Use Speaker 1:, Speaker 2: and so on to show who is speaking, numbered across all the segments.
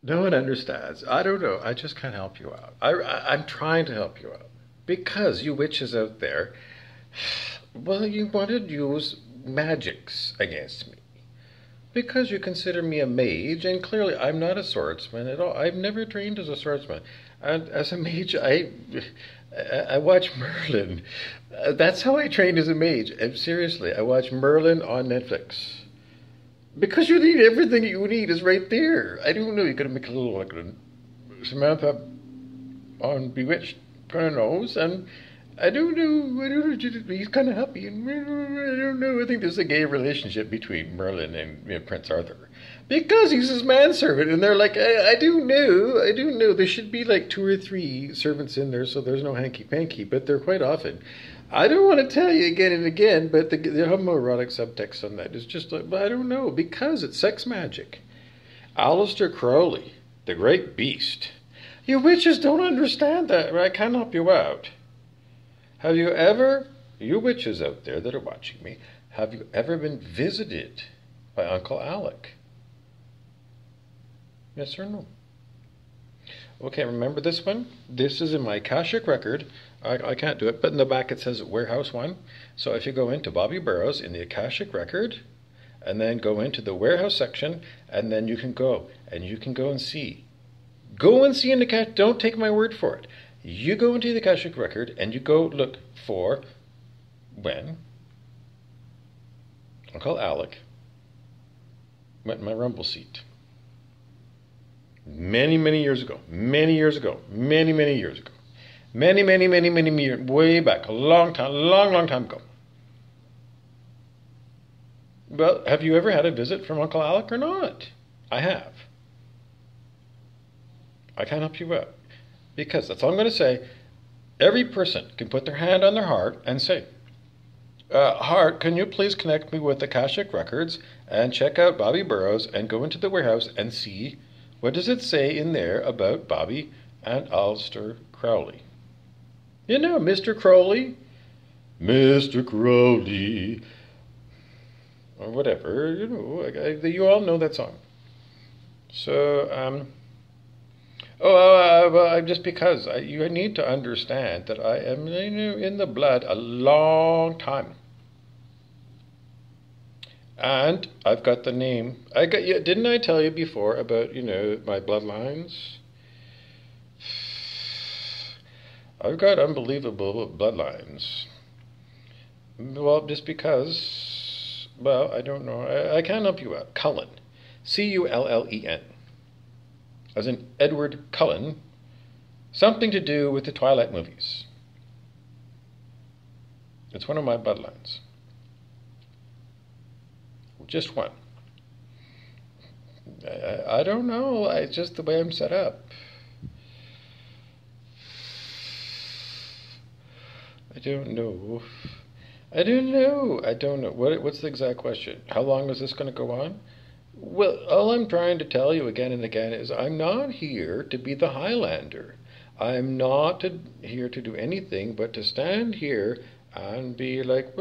Speaker 1: No one understands. I don't know. I just can't help you out. I'm trying to help you out. Because you witches out there, well, you want to use magics against me. Because you consider me a mage, and clearly I'm not a swordsman at all. I've never trained as a swordsman. And as a mage, I watch Merlin. That's how I trained as a mage. And seriously, I watch Merlin on Netflix. Because you need everything you need is right there. I don't know. You gotta make a little like a Samantha on Bewitched kind of nose, and I don't know. I don't know. He's kind of happy, and I don't know. I think there's a gay relationship between Merlin and Prince Arthur because he's his manservant, and they're like, I do know. I do know. There should be like two or three servants in there, so there's no hanky panky. But they're quite often. I don't want to tell you again and again, but the homoerotic subtext on that is just like, I don't know, because it's sex magic. Aleister Crowley, the great beast. You witches don't understand that. I can't help you out. Have you ever, you witches out there that are watching me, have you ever been visited by Uncle Alec? Yes or no? Okay, remember this one? This is in my Akashic record. I can't do it, but in the back it says Warehouse 1. So if you go into Bobby Burrows in the Akashic record, and then go into the Warehouse section, and then you can go and see. Go and see in the Akashic, don't take my word for it. You go into the Akashic record, and you go look for when Uncle Alec went in my rumble seat. Many years ago. Many years ago. Many years ago. Many years, way back, a long time, long time ago. Well, have you ever had a visit from Uncle Alec or not? I have. I can't help you out. Because that's all I'm going to say. Every person can put their hand on their heart and say, Heart, can you please connect me with Akashic Records and check out Bobby Burrows and go into the warehouse and see what does it say in there about Bobby and Aleister Crowley. You know, Mr. Crowley, Mr. Crowley, or whatever, you know, you all know that song. So, well, just because you need to understand that I am in the blood a long time. And I've got the name. Didn't I tell you before about, my bloodlines? I've got unbelievable bloodlines. Well, just because, well, I don't know. I can't help you out. Cullen. Cullen. As in Edward Cullen. Something to do with the Twilight movies. It's one of my bloodlines. Just one. I don't know. It's just the way I'm set up. I don't know. What's the exact question? How long is this going to go on? Well, all I'm trying to tell you again and again is I'm not here to be the Highlander. I'm not here to do anything but to stand here and be like,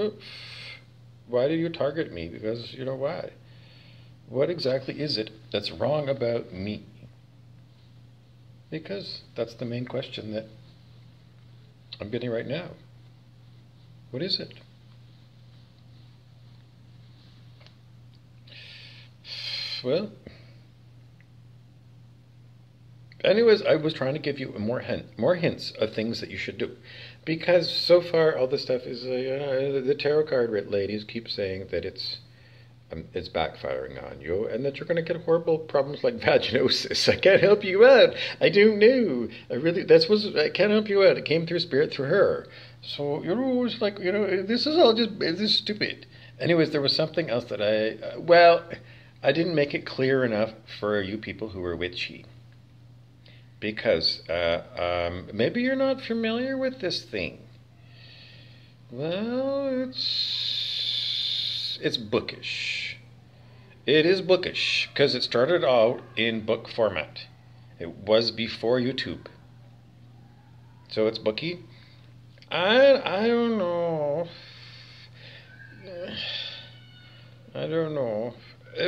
Speaker 1: why do you target me? Because, why? What exactly is it that's wrong about me? Because that's the main question that I'm getting right now. What is it? Well, anyways, I was trying to give you more hints of things that you should do. Because so far, all this stuff is, the tarot card ladies keep saying that it's backfiring on you and that you're going to get horrible problems like vaginosis. I can't help you out. I don't know. I can't help you out. It came through spirit through her. So, it's like, this is stupid. Anyways, there was something else that I didn't make it clear enough for you people who are witchy. Because maybe you're not familiar with this thing. Well, it's bookish. It is bookish because it started out in book format. It was before YouTube. So it's booky. I don't know. I don't know.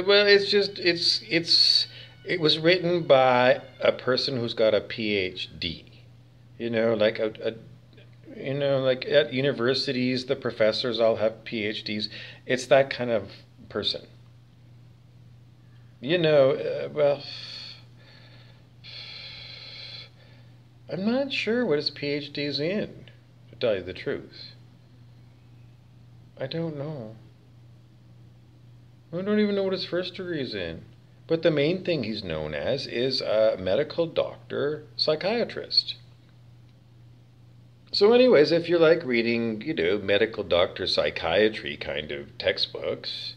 Speaker 1: Well, it's It was written by a person who's got a PhD. You know, like like at universities, the professors all have PhDs. It's that kind of person. Well, I'm not sure what his PhD's in, to tell you the truth. I don't know. I don't even know what his first degree is in. But the main thing he's known as is a medical doctor, psychiatrist. So anyways, if you like reading, medical doctor psychiatry kind of textbooks,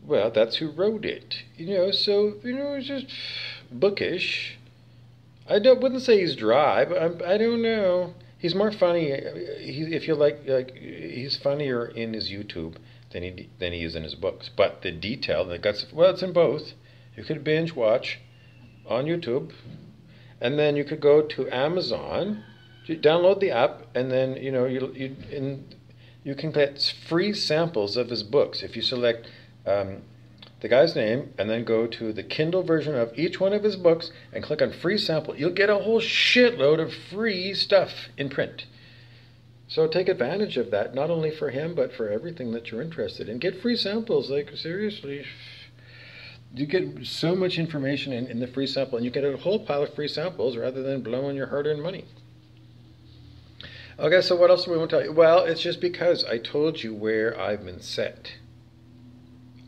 Speaker 1: well, that's who wrote it. It's just bookish. Wouldn't say he's dry, but I don't know. He's more funny. If you like, he's funnier in his YouTube than he is in his books. But the detail, the guts, well, it's in both. You could binge watch on YouTube, and then you could go to Amazon, you download the app, and then you can get free samples of his books if you select the guy's name and then go to the Kindle version of each one of his books and click on free sample. You'll get a whole shitload of free stuff in print. So take advantage of that, not only for him, but for everything that you're interested in. Get free samples, like seriously. You get so much information in the free sample, and you get a whole pile of free samples rather than blowing your hard-earned money. Okay, so what else do we want to tell you? Well, it's just because I told you where I've been set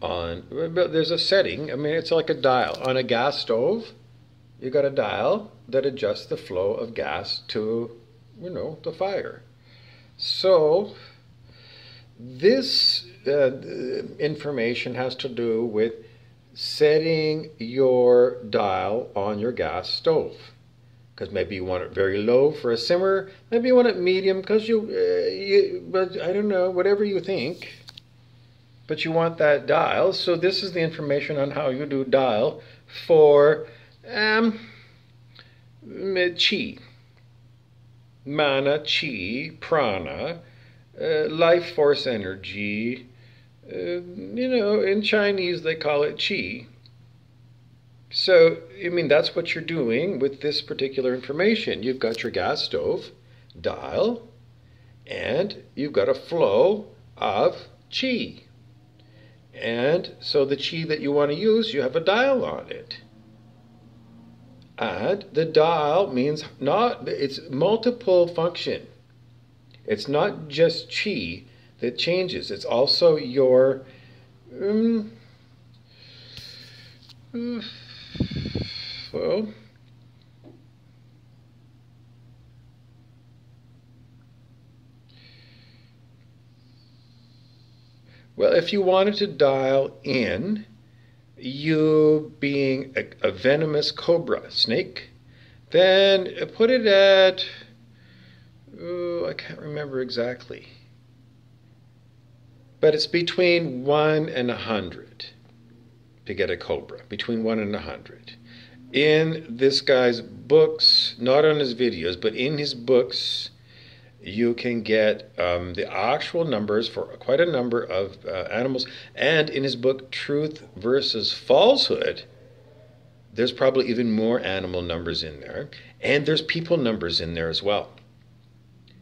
Speaker 1: on. There's a setting, it's like a dial. On a gas stove, you got a dial that adjusts the flow of gas to, the fire. So this information has to do with setting your dial on your gas stove. Because maybe you want it very low for a simmer, maybe you want it medium because but I don't know, whatever you think. But you want that dial. So this is the information on how you do dial for chi. Mana, chi, prana, life force energy. In Chinese they call it chi. So, that's what you're doing with this particular information. You've got your gas stove dial, and you've got a flow of chi. And so the chi that you want to use, you have a dial on it. And the dial means it's multiple function. It's not just chi that changes. It's also your well, if you wanted to dial in you being a venomous cobra snake, then put it at, I can't remember exactly, but it's between 1 and 100 to get a cobra, between 1 and 100. In this guy's books, not on his videos, but in his books, you can get the actual numbers for quite a number of animals. And in his book, Truth versus Falsehood, there's probably even more animal numbers in there. And there's people numbers in there as well.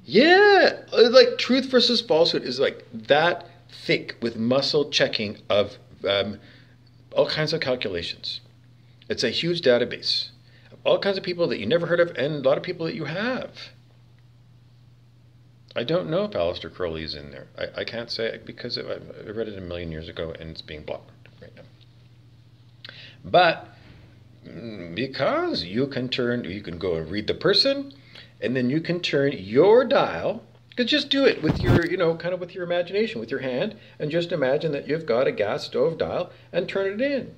Speaker 1: Yeah, like Truth versus Falsehood is like that thick with muscle checking of all kinds of calculations. It's a huge database of all kinds of people that you never heard of and a lot of people that you have. I don't know if Aleister Crowley is in there. I can't say it because I read it a million years ago and it's being blocked right now. But because you can go and read the person, and then you can turn your dial. You could just do it with your, kind of with your imagination, with your hand, and just imagine that you've got a gas stove dial and turn it in.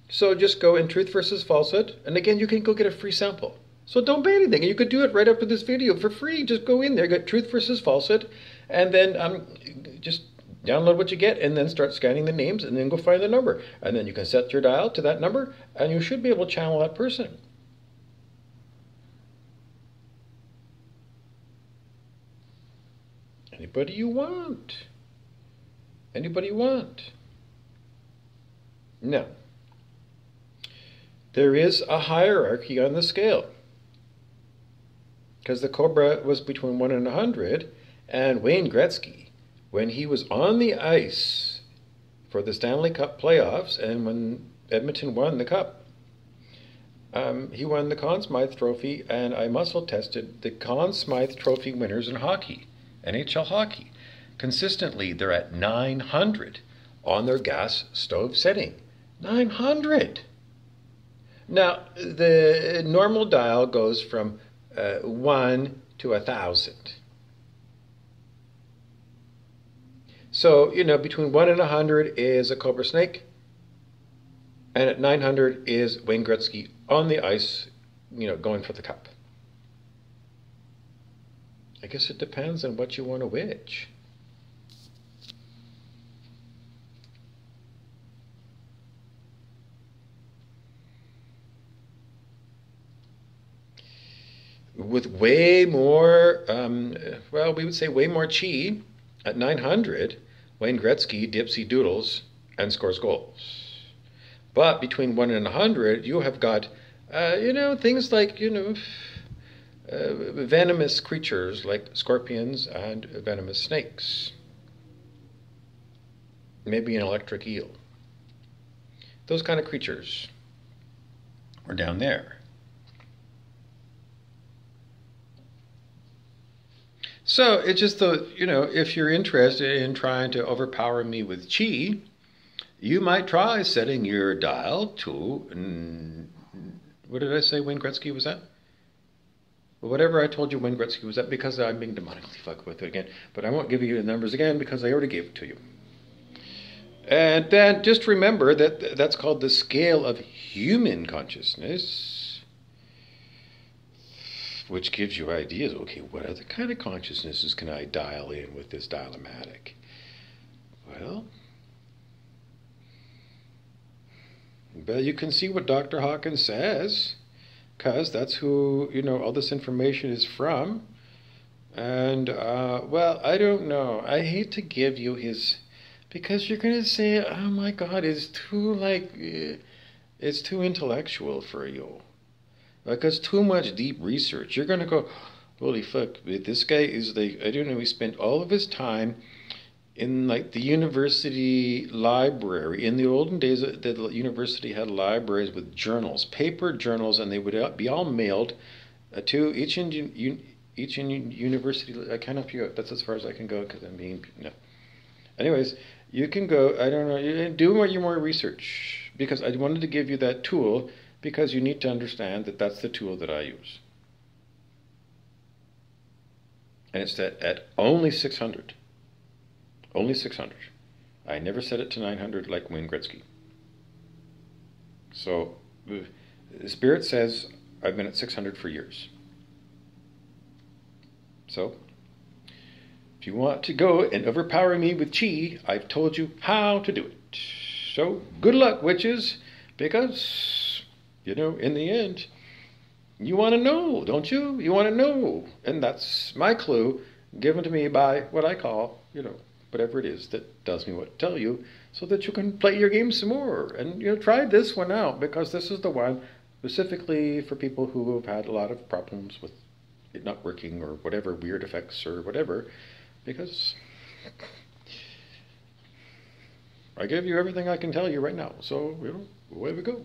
Speaker 1: So just go in Truth versus Falsehood, and again, you can go get a free sample. So don't pay anything. You could do it right after this video for free. Just go in there, get Truth versus Falsehood, and then just download what you get, and then start scanning the names, and then go find the number. And then you can set your dial to that number, and you should be able to channel that person. Anybody you want. Anybody you want. Now, There is a hierarchy on the scale. Because the Cobra was between 1 and 100, and Wayne Gretzky, when he was on the ice for the Stanley Cup playoffs, and when Edmonton won the Cup, he won the Conn Smythe Trophy, and I muscle tested the Conn Smythe Trophy winners in hockey, NHL hockey. Consistently, they're at 900 on their gas stove setting. 900! Now, the normal dial goes from 1 to 1,000. So, between 1 and 100 is a Cobra Snake, and at 900 is Wayne Gretzky on the ice, going for the cup. I guess it depends on what you want to witch. With way more, we would say way more chi, at 900, Wayne Gretzky dipsy doodles and scores goals. But between 1 and 100, you have got, things like, venomous creatures like scorpions and venomous snakes. Maybe an electric eel. Those kind of creatures are down there. So it's just if you're interested in trying to overpower me with chi, you might try setting your dial to, what did I say Wayne Gretzky was at? Well, whatever I told you Wayne Gretzky was at, because I'm being demonically fucked with it again. But I won't give you the numbers again because I already gave it to you. And then just remember that that's called the scale of human consciousness, which gives you ideas. Okay, what other kind of consciousnesses can I dial in with this dial-o-matic? Well, you can see what Dr. Hawkins says, because that's who, all this information is from. And, I don't know. I hate to give you his, because you're going to say, oh my God, it's too intellectual for you. Because too much deep research. You're going to go, holy fuck, this guy is he spent all of his time in the university library. In the olden days, the university had libraries with journals, paper journals, and they would be all mailed to each university. I can't help you out. That's as far as I can go because I'm being, no. Anyways, you can go, I don't know, do more research, because I wanted to give you that tool, because you need to understand that that's the tool that I use. And it's at only 600. Only 600. I never set it to 900 like Wayne Gretzky. So, the Spirit says I've been at 600 for years. So, if you want to go and overpower me with chi, I've told you how to do it. So, good luck, witches, because, in the end, you want to know, don't you? You want to know. And that's my clue given to me by what I call, whatever it is that tells me what to tell you, so that you can play your game some more. And, try this one out, because this is the one specifically for people who have had a lot of problems with it not working, or whatever, weird effects or whatever, because I give you everything I can tell you right now. So, away we go.